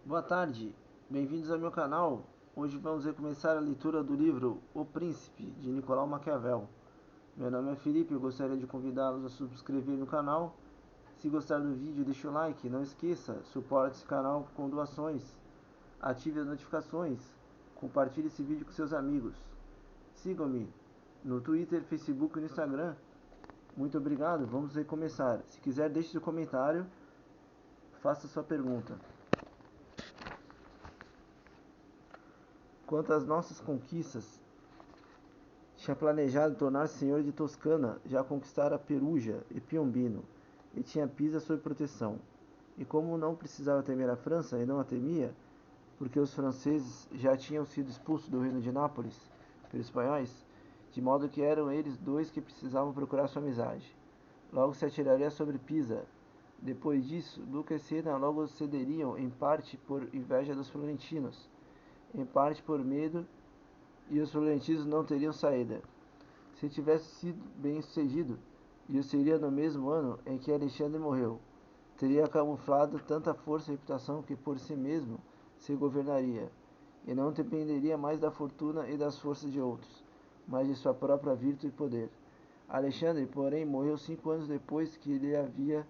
Boa tarde, bem-vindos ao meu canal. Hoje vamos começar a leitura do livro O Príncipe, de Nicolau Maquiavel. Meu nome é Felipe e eu gostaria de convidá-los a subscrever no canal. Se gostar do vídeo, deixe o like. Não esqueça, suporte esse canal com doações. Ative as notificações. Compartilhe esse vídeo com seus amigos. Sigam-me no Twitter, Facebook e no Instagram. Muito obrigado, vamos recomeçar. Se quiser, deixe seu comentário, faça sua pergunta. Quanto às nossas conquistas, tinha planejado tornar-se senhor de Toscana, já conquistara Perugia e Piombino, e tinha Pisa sob proteção. E como não precisava temer a França, e não a temia, porque os franceses já tinham sido expulsos do reino de Nápoles pelos espanhóis, de modo que eram eles dois que precisavam procurar sua amizade. Logo se atiraria sobre Pisa. Depois disso, Lucca e Siena logo cederiam, em parte por inveja dos florentinos, em parte por medo, e os florentinos não teriam saída. Se tivesse sido bem sucedido, e o seria no mesmo ano em que Alexandre morreu, teria camuflado tanta força e reputação que por si mesmo se governaria, e não dependeria mais da fortuna e das forças de outros, mas de sua própria virtude e poder. Alexandre, porém, morreu 5 anos depois que ele havia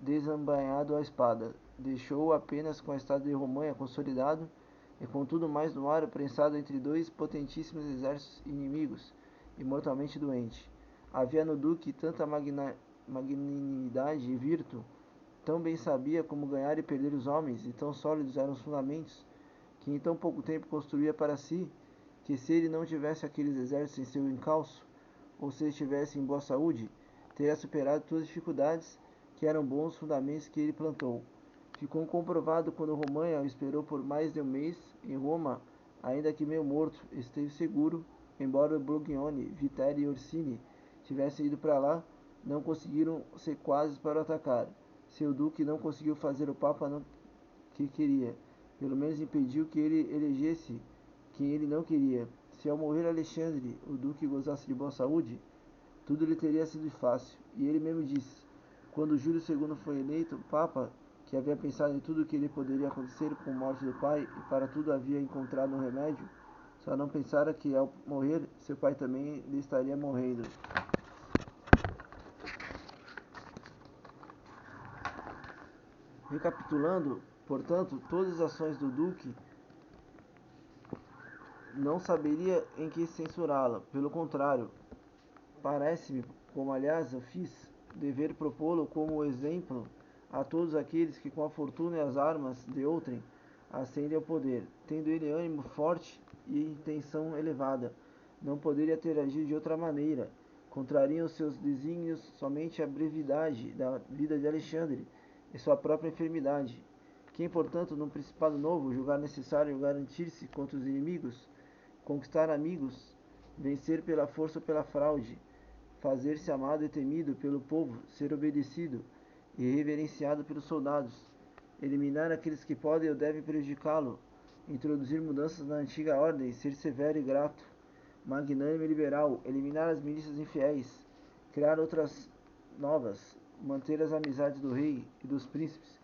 desembainhado a espada. Deixou-o apenas com o estado de Romanha consolidado e com tudo mais no ar, prensado entre dois potentíssimos exércitos inimigos e mortalmente doente. Havia no duque tanta magnanimidade e virtude, tão bem sabia como ganhar e perder os homens, e tão sólidos eram os fundamentos, que em tão pouco tempo construía para si, que se ele não tivesse aqueles exércitos em seu encalço, ou se estivesse em boa saúde, teria superado todas as dificuldades, que eram bons fundamentos que ele plantou. Ficou comprovado quando Romanha o esperou por mais de um mês em Roma, ainda que meio morto, esteve seguro, embora Borgognone, Viteri e Orsini tivessem ido para lá, não conseguiram sequazes para o atacar. Seu duque não conseguiu fazer o papa que queria, pelo menos impediu que ele elegesse quem ele não queria. Se ao morrer Alexandre, o duque gozasse de boa saúde, tudo lhe teria sido fácil. E ele mesmo disse, quando Júlio II foi eleito papa, que havia pensado em tudo o que lhe poderia acontecer com a morte do pai e para tudo havia encontrado um remédio, só não pensara que ao morrer seu pai também lhe estaria morrendo. Recapitulando, portanto, todas as ações do duque, não saberia em que censurá-la. Pelo contrário, parece-me, como aliás eu fiz, dever propô-lo como exemplo a todos aqueles que com a fortuna e as armas de outrem ascendem ao poder, tendo ele ânimo forte e intenção elevada. Não poderia ter agido de outra maneira. Contrariam seus desígnios somente a brevidade da vida de Alexandre e sua própria enfermidade. Quem, portanto, num principado novo, julgar necessário garantir-se contra os inimigos, conquistar amigos, vencer pela força ou pela fraude, fazer-se amado e temido pelo povo, ser obedecido e reverenciado pelos soldados, eliminar aqueles que podem ou devem prejudicá-lo, introduzir mudanças na antiga ordem, ser severo e grato, magnânimo e liberal, eliminar as milícias infiéis, criar outras novas, manter as amizades do rei e dos príncipes,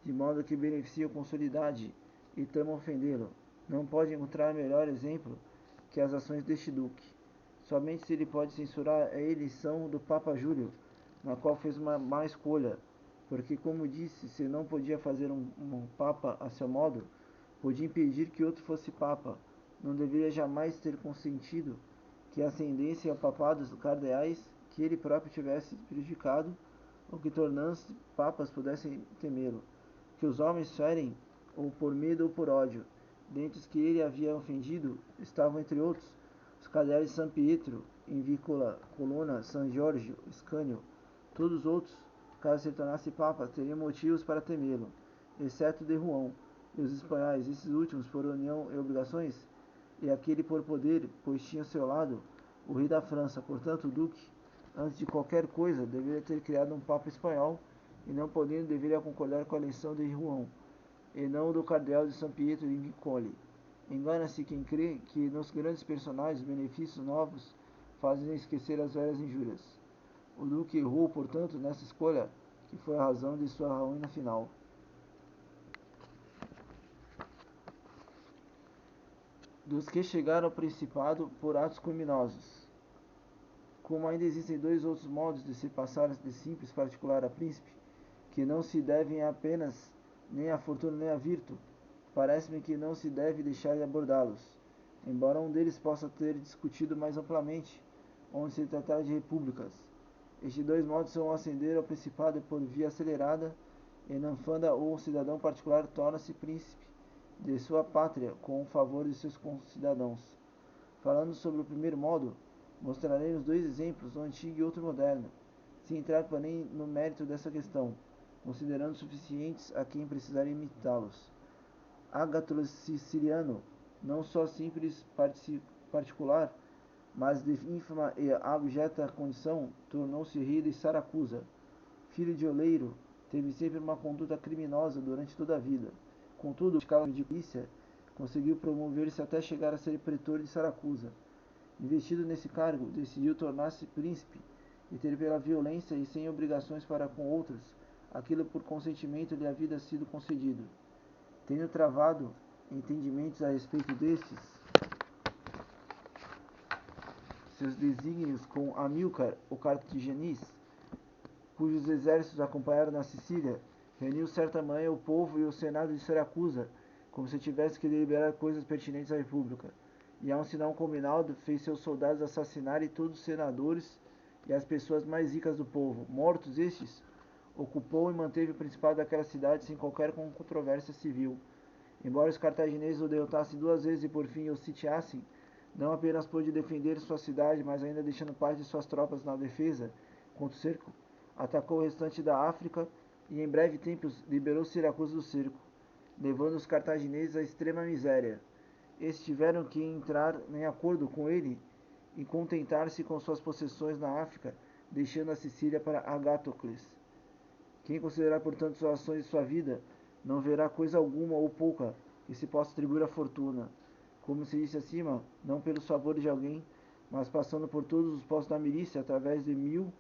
de modo que beneficiam com solidade e temam ofendê-lo. Não pode encontrar melhor exemplo que as ações deste duque. Somente se ele pode censurar a eleição do Papa Júlio, na qual fez uma má escolha, porque, como disse, se não podia fazer um Papa a seu modo, podia impedir que outro fosse Papa. Não deveria jamais ter consentido que ascendessem ao papado os cardeais que ele próprio tivesse prejudicado, ou que tornando-se papas pudessem temê-lo. Que os homens ferem, ou por medo ou por ódio, dentre os que ele havia ofendido, estavam entre outros os cardeais de San Pietro, Invícola, Colonna, San Giorgio, Escânio. Todos os outros, caso se tornasse papa, teriam motivos para temê-lo, exceto de Juan. E os espanhóis, esses últimos por união e obrigações, e aquele por poder, pois tinha ao seu lado o rei da França. Portanto, o duque, antes de qualquer coisa, deveria ter criado um papa espanhol, e não podendo, deveria concordar com a eleição de Juan, e não do cardeal de San Pietro e Vincoli. Engana-se quem crê que nos grandes personagens benefícios novos fazem esquecer as velhas injúrias. O duque errou, portanto, nessa escolha, que foi a razão de sua ruína final. dos que chegaram ao principado por atos criminosos. Como ainda existem dois outros modos de se passar de simples particular a príncipe, que não se devem apenas nem à fortuna nem à virtude, parece-me que não se deve deixar de abordá-los, embora um deles possa ter discutido mais amplamente, onde se tratar de repúblicas. Estes dois modos são o ascender ao principado por via acelerada, e na fanda ou cidadão particular torna-se príncipe de sua pátria com o favor de seus concidadãos. Falando sobre o primeiro modo, mostraremos dois exemplos, um antigo e outro moderno, sem entrar porém no mérito dessa questão, considerando suficientes a quem precisar imitá-los. Ágatocles siciliano, não só simples particular, mas de ínfima e abjeta condição, tornou-se rei de Saracusa. Filho de oleiro, teve sempre uma conduta criminosa durante toda a vida. Contudo, por causa de polícia, conseguiu promover-se até chegar a ser pretor de Saracusa. Investido nesse cargo, decidiu tornar-se príncipe e ter pela violência e sem obrigações para com outros aquilo por consentimento lhe havia sido concedido. Tendo travado entendimentos a respeito destes, seus desígnios com Amílcar, o cartaginês, cujos exércitos acompanharam na Sicília, reuniu certa manhã o povo e o senado de Siracusa, como se tivesse que deliberar coisas pertinentes à república. E a um sinal combinado, fez seus soldados assassinarem todos os senadores e as pessoas mais ricas do povo. Mortos estes, ocupou e manteve o principado daquela cidade sem qualquer controvérsia civil. Embora os cartagineses o derrotassem duas vezes e por fim o sitiassem, não apenas pôde defender sua cidade, mas ainda deixando parte de suas tropas na defesa contra o cerco, atacou o restante da África e em breve tempo liberou Siracusa do cerco, levando os cartagineses à extrema miséria. Estes tiveram que entrar em acordo com ele e contentar-se com suas possessões na África, deixando a Sicília para Agatocles. Quem considerar, portanto, suas ações e sua vida, não verá coisa alguma ou pouca que se possa atribuir à fortuna. Como se disse acima, não pelos favores de alguém, mas passando por todos os postos da milícia, através de 1000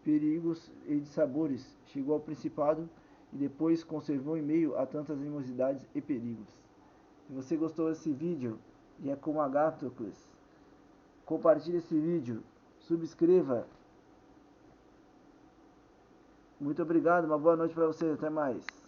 perigos e dissabores, chegou ao principado e depois conservou em meio a tantas animosidades e perigos. Se você gostou desse vídeo e é como Agatocles, compartilhe esse vídeo, subscreva. Muito obrigado, uma boa noite para você, até mais.